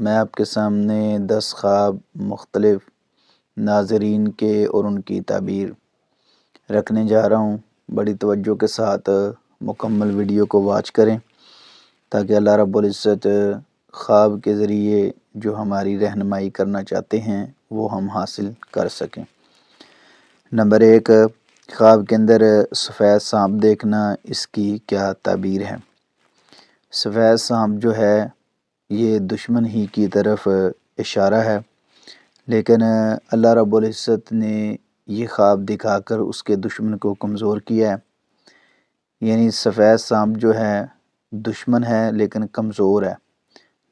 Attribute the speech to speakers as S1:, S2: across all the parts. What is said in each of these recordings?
S1: میں آپ کے سامنے 10 خواب مختلف ناظرین کے اور ان کی تعبیر رکھنے جا رہا ہوں۔ بڑی توجہ کے ساتھ مکمل ویڈیو کو واچ کریں تاکہ اللہ رب العزت خواب کے ذریعے جو ہماری رہنمائی کرنا چاہتے ہیں وہ ہم حاصل کر سکیں۔ نمبر 1، خواب کے اندر سفید سانپ دیکھنا، اس کی کیا تعبیر ہے؟ سفید سانپ جو ہے یہ دشمن ہی کی طرف اشارہ ہے، لیکن اللہ رب العزت نے یہ خواب دکھا کر اس کے دشمن کو کمزور کیا ہے۔ یعنی سفید سانپ جو ہے دشمن ہے لیکن کمزور ہے،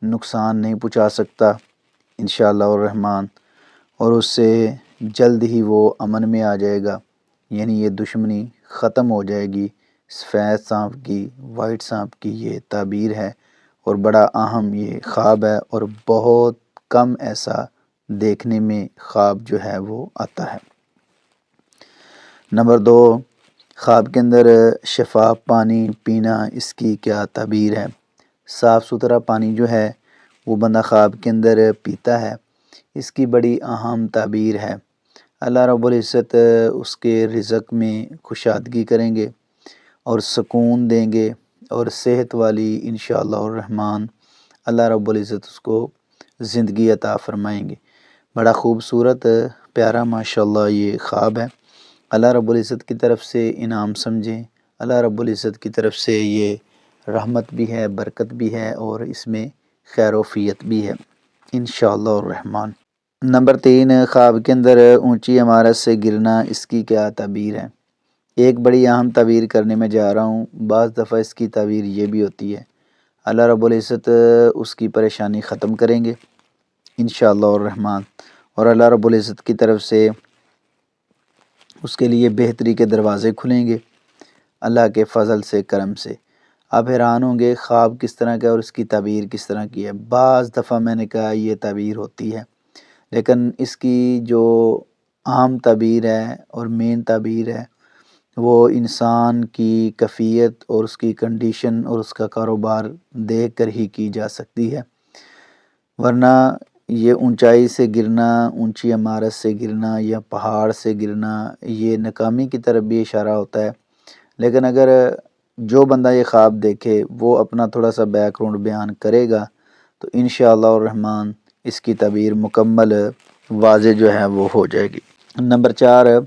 S1: نقصان نہیں پہنچا سکتا انشاءاللہ الرحمن، اور اس سے جلد ہی وہ امن میں آ جائے گا، یعنی یہ دشمنی ختم ہو جائے گی۔ سفید سانپ کی، وائٹ سانپ کی یہ تعبیر ہے اور بڑا اہم یہ خواب ہے، اور بہت کم ایسا دیکھنے میں خواب جو ہے وہ آتا ہے۔ نمبر 2، خواب کے اندر شفاف پانی پینا، اس کی کیا تعبیر ہے؟ صاف ستھرا پانی جو ہے وہ بندہ خواب کے اندر پیتا ہے، اس کی بڑی اہم تعبیر ہے۔ اللہ رب العزت اس کے رزق میں کشادگی کریں گے اور سکون دیں گے اور صحت والی انشاءاللہ الرحمن اللہ رب العزت اس کو زندگی عطا فرمائیں گے۔ بڑا خوبصورت پیارا ماشاءاللہ یہ خواب ہے، اللہ رب العزت کی طرف سے انعام سمجھیں۔ اللہ رب العزت کی طرف سے یہ رحمت بھی ہے، برکت بھی ہے، اور اس میں خیر و فیت بھی ہے انشاءاللہ الرحمن۔ نمبر 3، خواب کے اندر اونچی عمارت سے گرنا، اس کی کیا تعبیر ہے؟ ایک بڑی اہم تعبیر کرنے میں جا رہا ہوں۔ بعض دفعہ اس کی تعبیر یہ بھی ہوتی ہے، اللہ رب العزت اس کی پریشانی ختم کریں گے انشاءاللہ الرحمن، اور اللہ رب العزت کی طرف سے اس کے لیے بہتری کے دروازے کھلیں گے اللہ کے فضل سے، کرم سے۔ آپ حیران ہوں گے خواب کس طرح کا اور اس کی تعبیر کس طرح کی ہے۔ بعض دفعہ میں نے کہا یہ تعبیر ہوتی ہے، لیکن اس کی جو عام تعبیر ہے اور مین تعبیر ہے وہ انسان کی کیفیت اور اس کی کنڈیشن اور اس کا کاروبار دیکھ کر ہی کی جا سکتی ہے، ورنہ یہ اونچائی سے گرنا، اونچی عمارت سے گرنا یا پہاڑ سے گرنا، یہ ناکامی کی طرف بھی اشارہ ہوتا ہے۔ لیکن اگر جو بندہ یہ خواب دیکھے وہ اپنا تھوڑا سا بیک گراؤنڈ بیان کرے گا تو انشاءاللہ الرحمن اس کی تعبیر مکمل واضح جو ہے وہ ہو جائے گی۔ نمبر 4،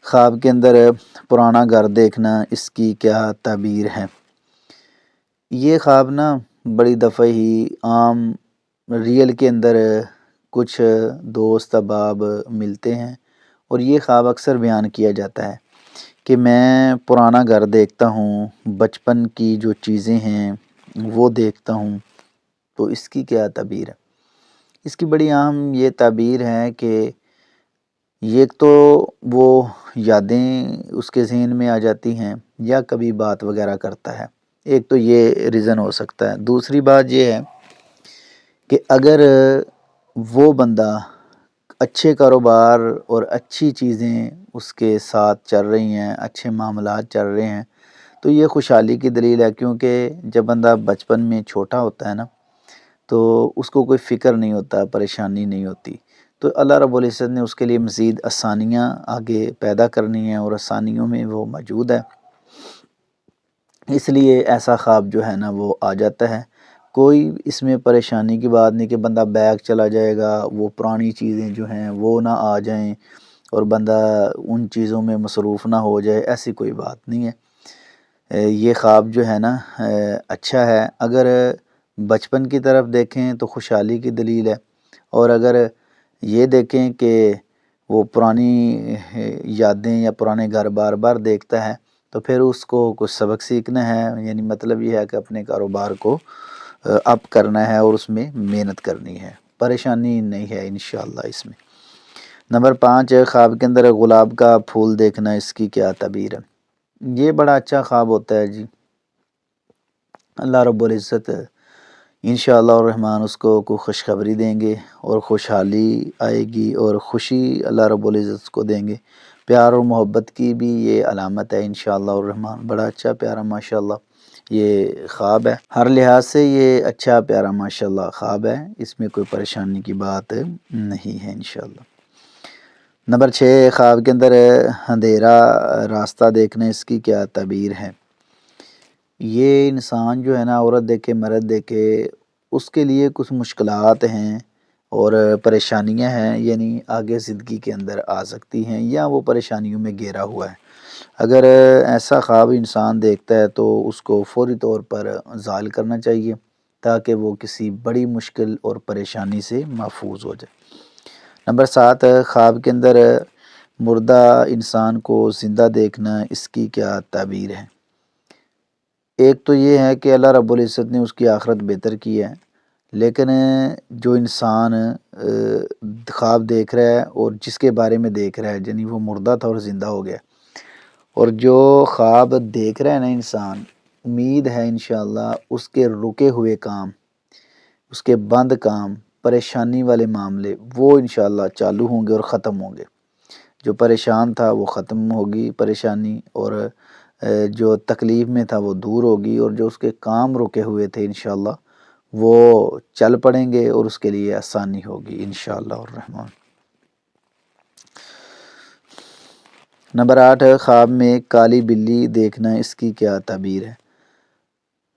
S1: خواب کے اندر پرانا گھر دیکھنا، اس کی کیا تعبیر ہے؟ یہ خواب نا بڑی دفعہ ہی عام ریئل کے اندر کچھ دوست احباب ملتے ہیں، اور یہ خواب اکثر بیان کیا جاتا ہے کہ میں پرانا گھر دیکھتا ہوں، بچپن کی جو چیزیں ہیں وہ دیکھتا ہوں، تو اس کی کیا تعبیر ہے؟ اس کی بڑی اہم یہ تعبیر ہے کہ یہ تو وہ یادیں اس کے ذہن میں آ جاتی ہیں یا کبھی بات وغیرہ کرتا ہے، ایک تو یہ ریزن ہو سکتا ہے۔ دوسری بات یہ ہے کہ اگر وہ بندہ اچھے کاروبار اور اچھی چیزیں اس کے ساتھ چل رہی ہیں، اچھے معاملات چل رہے ہیں، تو یہ خوشحالی کی دلیل ہے، کیونکہ جب بندہ بچپن میں چھوٹا ہوتا ہے نا تو اس کو کوئی فکر نہیں ہوتا، پریشانی نہیں ہوتی، تو اللہ رب العزت نے اس کے لیے مزید آسانیاں آگے پیدا کرنی ہیں، اور آسانیوں میں وہ موجود ہے، اس لیے ایسا خواب جو ہے نا وہ آ جاتا ہے۔ کوئی اس میں پریشانی کی بات نہیں کہ بندہ بیک چلا جائے گا، وہ پرانی چیزیں جو ہیں وہ نہ آ جائیں اور بندہ ان چیزوں میں مصروف نہ ہو جائے، ایسی کوئی بات نہیں ہے۔ یہ خواب جو ہے نا اچھا ہے، اگر بچپن کی طرف دیکھیں تو خوشحالی کی دلیل ہے، اور اگر یہ دیکھیں کہ وہ پرانی یادیں یا پرانے گھر بار بار دیکھتا ہے تو پھر اس کو کچھ سبق سیکھنا ہے، یعنی مطلب یہ ہے کہ اپنے کاروبار کو اپ کرنا ہے اور اس میں محنت کرنی ہے، پریشانی نہیں ہے انشاءاللہ اس میں۔ نمبر 5، خواب کے اندر گلاب کا پھول دیکھنا، اس کی کیا تعبیر ہے؟ یہ بڑا اچھا خواب ہوتا ہے جی، اللہ رب العزت انشاءاللہ الرحمن اس کو کوئی خوشخبری دیں گے اور خوشحالی آئے گی اور خوشی اللہ رب العزت اس کو دیں گے۔ پیار اور محبت کی بھی یہ علامت ہے انشاءاللہ الرحمن، بڑا اچھا پیارا ماشاءاللہ یہ خواب ہے۔ ہر لحاظ سے یہ اچھا پیارا ماشاءاللہ خواب ہے، اس میں کوئی پریشانی کی بات نہیں ہے انشاءاللہ۔ نمبر 6، خواب کے اندر اندھیرا راستہ دیکھنا، اس کی کیا تعبیر ہے؟ یہ انسان جو ہے نا، عورت دیکھے مرد دیکھے، اس کے لیے کچھ مشکلات ہیں اور پریشانیاں ہیں، یعنی آگے زندگی کے اندر آ سکتی ہیں یا وہ پریشانیوں میں گھیرا ہوا ہے۔ اگر ایسا خواب انسان دیکھتا ہے تو اس کو فوری طور پر زائل کرنا چاہیے تاکہ وہ کسی بڑی مشکل اور پریشانی سے محفوظ ہو جائے۔ نمبر 7، خواب کے اندر مردہ انسان کو زندہ دیکھنا، اس کی کیا تعبیر ہے؟ ایک تو یہ ہے کہ اللہ رب العزت نے اس کی آخرت بہتر کی ہے، لیکن جو انسان خواب دیکھ رہا ہے اور جس کے بارے میں دیکھ رہا ہے، یعنی وہ مردہ تھا اور زندہ ہو گیا، اور جو خواب دیکھ رہا ہے نا انسان، امید ہے انشاءاللہ اس کے رکے ہوئے کام، اس کے بند کام، پریشانی والے معاملے وہ انشاءاللہ چالو ہوں گے اور ختم ہوں گے۔ جو پریشان تھا وہ ختم ہوگی پریشانی، اور جو تکلیف میں تھا وہ دور ہوگی، اور جو اس کے کام رکے ہوئے تھے انشاءاللہ وہ چل پڑیں گے اور اس کے لیے آسانی ہوگی انشاءاللہ الرحمن۔ نمبر 8، خواب میں کالی بلی دیکھنا، اس کی کیا تعبیر ہے؟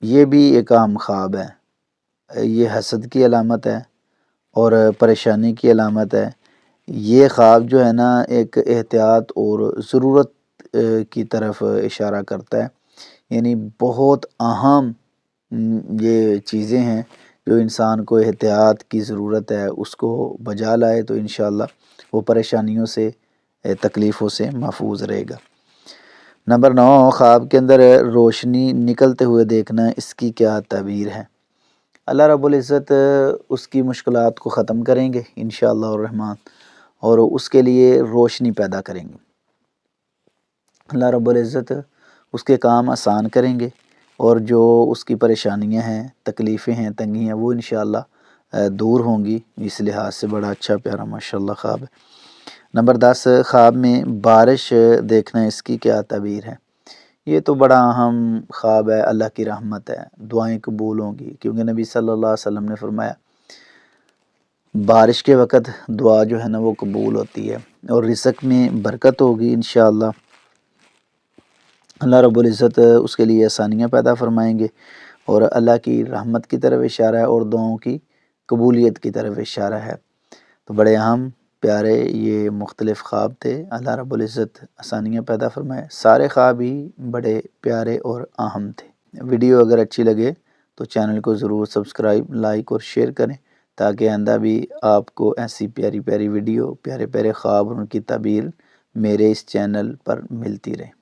S1: یہ بھی ایک عام خواب ہے، یہ حسد کی علامت ہے اور پریشانی کی علامت ہے۔ یہ خواب جو ہے نا ایک احتیاط اور ضرورت کی طرف اشارہ کرتا ہے، یعنی بہت اہم یہ چیزیں ہیں جو انسان کو احتیاط کی ضرورت ہے، اس کو بجا لائے تو انشاءاللہ وہ پریشانیوں سے، تکلیفوں سے محفوظ رہے گا۔ نمبر 9، خواب کے اندر روشنی نکلتے ہوئے دیکھنا، اس کی کیا تعبیر ہے؟ اللہ رب العزت اس کی مشکلات کو ختم کریں گے انشاءاللہ الرحمن، اور اس کے لیے روشنی پیدا کریں گے۔ اللہ رب العزت اس کے کام آسان کریں گے، اور جو اس کی پریشانیاں ہیں، تکلیفیں ہیں، تنگی ہیں، وہ انشاءاللہ دور ہوں گی۔ اس لحاظ سے بڑا اچھا پیارا ماشاءاللہ خواب ہے۔ نمبر 10، خواب میں بارش دیکھنا، اس کی کیا تعبیر ہے؟ یہ تو بڑا اہم خواب ہے، اللہ کی رحمت ہے، دعائیں قبول ہوں گی، کیونکہ نبی صلی اللہ علیہ وسلم نے فرمایا بارش کے وقت دعا جو ہے نا وہ قبول ہوتی ہے، اور رزق میں برکت ہوگی انشاءاللہ۔ اللہ رب العزت اس کے لیے آسانیاں پیدا فرمائیں گے، اور اللہ کی رحمت کی طرف اشارہ ہے اور دعاؤں کی قبولیت کی طرف اشارہ ہے۔ تو بڑے اہم پیارے یہ مختلف خواب تھے، اللہ رب العزت آسانیاں پیدا فرمائے۔ سارے خواب ہی بڑے پیارے اور اہم تھے۔ ویڈیو اگر اچھی لگے تو چینل کو ضرور سبسکرائب، لائک اور شیئر کریں تاکہ آئندہ بھی آپ کو ایسی پیاری پیاری ویڈیو، پیارے پیارے خواب اور ان کی تعبیر میرے اس چینل پر ملتی رہے۔